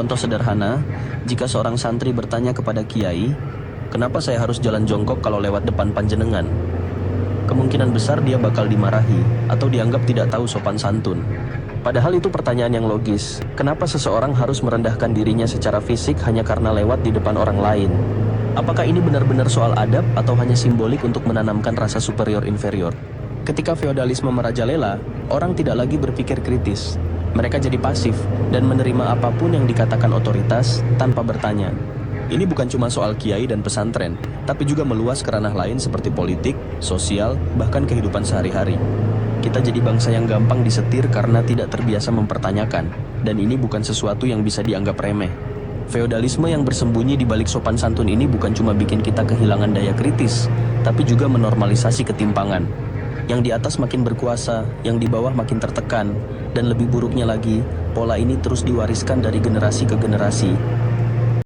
Contoh sederhana, jika seorang santri bertanya kepada kiai, "Kenapa saya harus jalan jongkok kalau lewat depan panjenengan?" Kemungkinan besar dia bakal dimarahi atau dianggap tidak tahu sopan santun. Padahal itu pertanyaan yang logis. Kenapa seseorang harus merendahkan dirinya secara fisik hanya karena lewat di depan orang lain? Apakah ini benar-benar soal adab atau hanya simbolik untuk menanamkan rasa superior-inferior? Ketika feodalisme merajalela, orang tidak lagi berpikir kritis. Mereka jadi pasif dan menerima apapun yang dikatakan otoritas tanpa bertanya. Ini bukan cuma soal kiai dan pesantren, tapi juga meluas ke ranah lain seperti politik, sosial, bahkan kehidupan sehari-hari. Kita jadi bangsa yang gampang disetir karena tidak terbiasa mempertanyakan, dan ini bukan sesuatu yang bisa dianggap remeh. Feodalisme yang bersembunyi di balik sopan santun ini bukan cuma bikin kita kehilangan daya kritis, tapi juga menormalisasi ketimpangan. Yang di atas makin berkuasa, yang di bawah makin tertekan, dan lebih buruknya lagi, pola ini terus diwariskan dari generasi ke generasi,